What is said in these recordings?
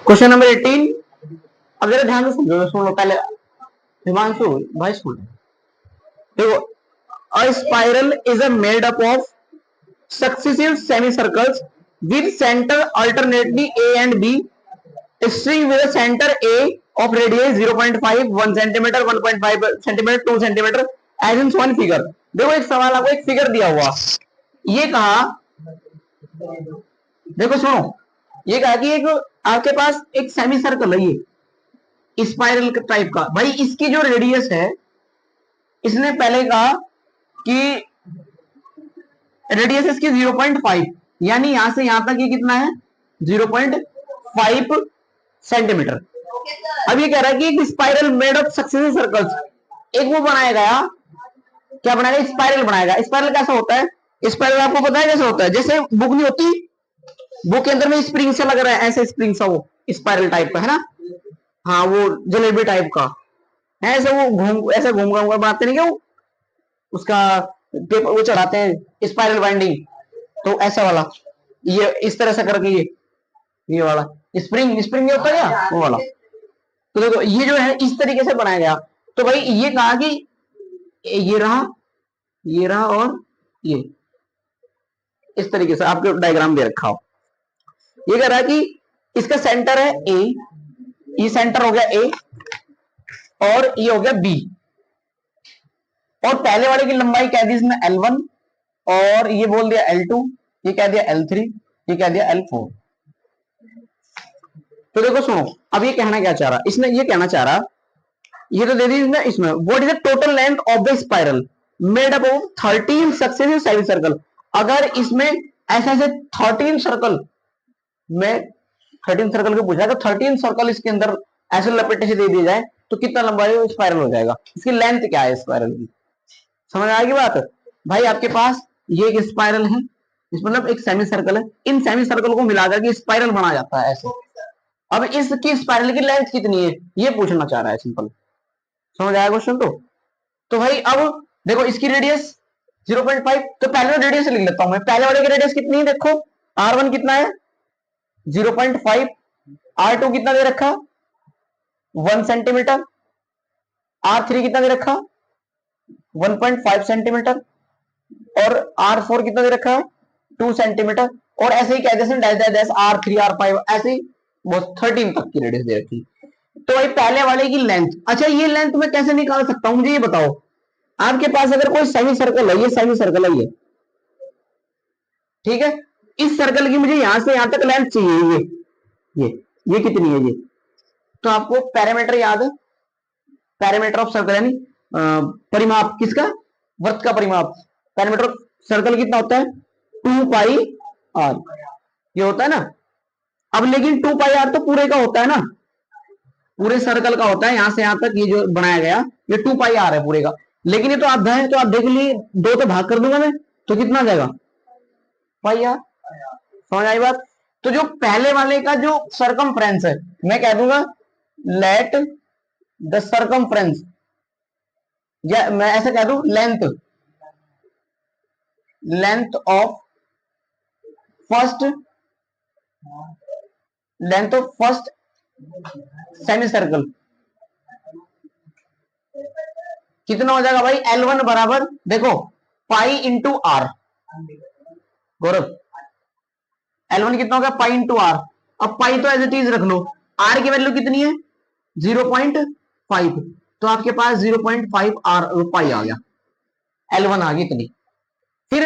Question number 18। अब जरा ध्यान से समझो, सुन लो पहले। हिमांशु भाई सुन देखो, a spiral is a made up of successive semi circles with centre alternately A and B, string with a center A of radius 0.5, 1 centimeter, 1.5 centimeter, 2 centimeter as in one figure। देखो एक सवाल, आपको एक फिगर दिया हुआ, ये कहा, देखो सुनो, ये कहा कि एक आपके पास एक सेमी सर्कल है, ये स्पाइरल टाइप का। भाई इसकी जो रेडियस है, इसने पहले कहा कि रेडियस इसकी 0.5, यानी यहां से यहां तक ये कितना है 0.5 सेंटीमीटर। अब ये कह रहा है कि एक spiral made of successive circles, एक वो बनाया गया, क्या बनाएगा, स्पाइरल बनाएगा। स्पाइरल कैसा होता है, स्पाइरल आपको पता है कैसे होता है, जैसे बुक नहीं होती, बुक के अंदर में स्प्रिंग सा लग रहा है, ऐसे स्प्रिंग सा, वो स्पाइरल टाइप का है ना। हाँ वो जलेबी टाइप का है, ऐसे वो घूम, ऐसे घूम घूम बनाते नहीं क्या, वो उसका पेपर वो चढ़ाते हैं स्पाइरल बाइंडिंग, तो ऐसा वाला, ये इस तरह से करके ये वाला स्प्रिंग स्प्रिंग होता है क्या, वो वाला। तो देखो ये जो है इस तरीके से बनाया गया। तो भाई ये कहा कि ये रहा, ये रहा, और ये इस तरीके से आपके डायग्राम दे रखा हो। ये कह रहा है कि इसका सेंटर है ए, ये सेंटर हो गया ए, और ये हो गया बी, और पहले वाले की लंबाई कह दी इसमें L1, और ये बोल दिया L2, ये कह दिया L3, ये कह दिया L4। तो देखो सुनो, अब ये कहना क्या चाह रहा, इसने ये कहना चाह रहा, ये तो दे दी इसमें, what is the total length of the spiral made up of 13 successive semi circle. अगर इसमें ऐसे ऐसे 13 सर्कल में 13 सर्कल को पूछा, तो 13 सर्कल इसके अंदर ऐसे लपेटे से दे दिए जाए तो कितना लंबाई स्पाइरल हो जाएगा, इसकी लेंथ क्या है स्पाइरल की, समझ आएगी बात। भाई आपके पास ये एक स्पाइरल है, इस मतलब एक सेमी सर्कल है, इन सेमी सर्कल को मिलाकर के स्पाइरल बना जाता है ऐसे। अब इसकी स्पाइरल की लेंथ कितनी है ये पूछना चाह रहा है, सिंपल, समझ आया क्वेश्चन। तो भाई अब देखो इसकी रेडियस 0.5, तो पहले रेडियस लिख लेता हूं मैं, पहले वाले की रेडियस कितनी है, देखो R1 कितना है 0.5, R2 कितना दे रखा 1 सेंटीमीटर, R3 कितना दे रखा 1.5 सेंटीमीटर, और R4 कितना दे रखा 2 सेंटीमीटर, और ऐसे ही कहते हैं dash dash dash R3 R5 ऐसे ही वो 13 तक की रेडियस दे रखी। तो भाई पहले वाले की लेंथ, अच्छा ये लेंथ मैं कैसे निकाल सकता हूं, मुझे ये बताओ। आपके पास अगर कोई सेमी सर्कल है, ये सेमी सर्कल है ये, ठीक है, इस सर्कल की मुझे यहां से यहां तक लेंथ चाहिए, ये कितनी है ये, तो आपको पैरामीटर याद है, पैरामीटर ऑफ सर्कल यानी परिमाप किसका, वृत्त का परिमाप। पैरामीटर सर्कल कितना होता है 2 पाई आर, ये होता है ना। अब लेकिन 2 पाई आर तो पूरे का होता है ना, पूरे सर्कल का होता है, यहां से यहां तक ये जो बनाया गया ये 2 पाई आर है पूरे का। लेकिन ये तो आधा है, तो आप देख लीजिए 2 तो भाग कर दूंगा मैं, तो कितना आ जाएगा पाई आर, समझ आई बात। तो जो पहले वाले का जो सरकमफ्रेंस है, मैं कह दूंगा लेट द सरकमफ्रेंस, या मैं ऐसा कह दूं length, length of first, length of first semi circle कितना हो जाएगा भाई, L1 बराबर देखो pi into are, Gaurav L1 कितना होगा पाई इंटू आर। अब पाई तो एज इट इज रख लो, आर की वैल्यू कितनी है 0.5, तो आपके पास 0.5 आर पाई आ गया, L1 आ गई इतनी। फिर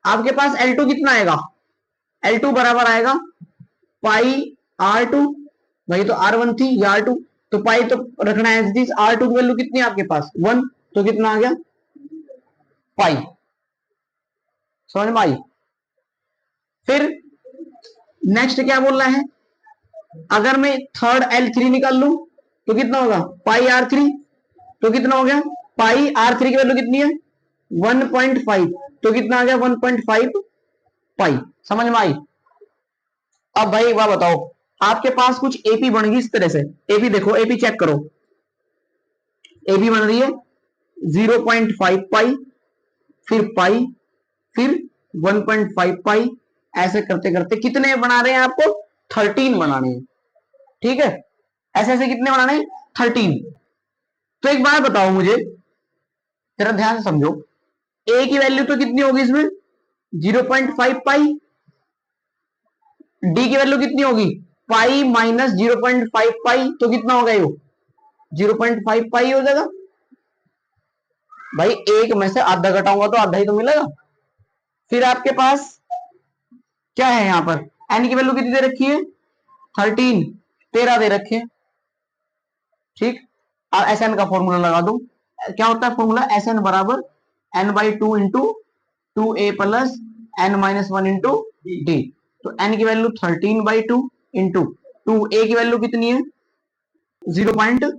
आपके पास L2 कितना आएगा, L2 बराबर आएगा पाई R2, भाई तो R1 थी या R2, तो पाई तो रखना है एज इट इज, R2 की वैल्यू कितनी है आपके पास 1, तो कितना आ गया पाई, समझ में आई। फिर नेक्स्ट क्या बोल रहा है, अगर मैं थर्ड L3 निकाल लूं तो कितना होगा पाई R3, तो कितना हो गया पाई R3 की वैल्यू कितनी है 1.5, तो कितना आ गया 1.5 पाई, समझ में आई। अब भाई एक बात बताओ, आपके पास कुछ एपी बन गई इस तरह से, एपी देखो, एपी चेक करो, एपी बन रही है 0.5 पाई, फिर पाई, फिर 1.5 पाई, ऐसे करते करते कितने बना रहे हैं आपको 13 बनाने हैं। ठीक है, ऐसे ऐसे कितने बनाने, 13। तो एक बात बताओ मुझे, जरा ध्यान से समझो, ए की वैल्यू तो कितनी होगी इसमें, 0.5 पाई, डी की वैल्यू कितनी होगी, पाई माइनस 0.5 पाई, तो कितना होगा ये, 0.5 पाई हो जाएगा। भाई एक में से आधा घटाऊंगा तो आधा ही तो मिलेगा। फिर आपके पास क्या है, यहां पर एन की वैल्यू कितनी दे रखी है, 13, 13 दे रखे, ठीक। और एस एन का फॉर्मूला लगा दो, क्या होता है फॉर्मूला, एस एन बराबर n by two into two a plus n minus one into d. तो एन की वैल्यू 13/2 इंटू टू, ए की वैल्यू कितनी है 0.5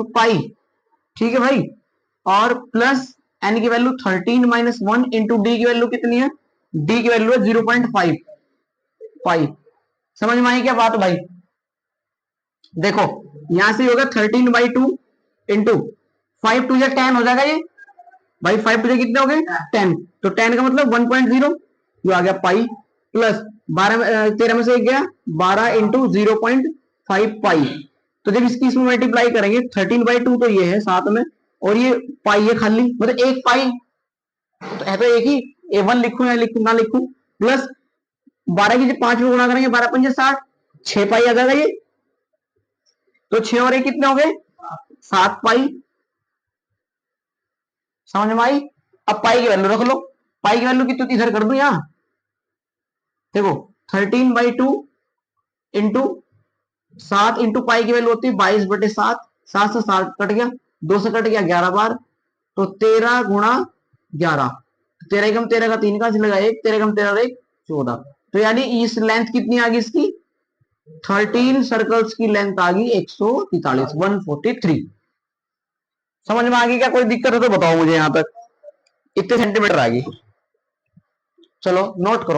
पाई, ठीक है भाई, और प्लस एन की value 13 minus one into D की वैल्यू कितनी है, डी की वैल्यू है 0.5 पाई। समझ में आई क्या बात भाई, देखो यहां से होगा 13/2 इंटू 5 टू 10 हो जाएगा ये भाई, 5 टू कितने हो गए 10, तो 10 का मतलब 1.0 जो आ गया पाई, प्लस 12 13 में से एक गया 12 इंटू 0.5 पाई। तो जब इसकी इसमें मल्टीप्लाई करेंगे 13/2 तो ये है साथ में, और ये पाई है खाली, मतलब एक पाई तो है, तो एक ही, A1 लिखूं या लिखूं ना लिखूं, प्लस 12 की जब 5 में गुणा करेंगे 12 पंजे 60, 6 पाई आ जाएगा ये, तो 6 और 1 कितने हो गए 7 पाई। समझ में आई। अब पाई की वैल्यू रख लो, पाई की वैल्यू कितनी इधर कर दू यहां, देखो 13/2 इंटू 7 इंटू पाई की वैल्यू होती है 22/7, 7 से 7 कट गया, 2 से कट गया 11 बार, तो 13 गुणा 11, 13 एकम 13 का 3 का लगा 1, 13 एकम 13 1 14, तो यानी इस लेंथ कितनी आ गई इसकी, 13 सर्कल्स की लेंथ आ गई 143, 143। समझ में आ गई क्या, कोई दिक्कत है तो बताओ मुझे, यहां तक इतने सेंटीमीटर आ गई। चलो नोट करो।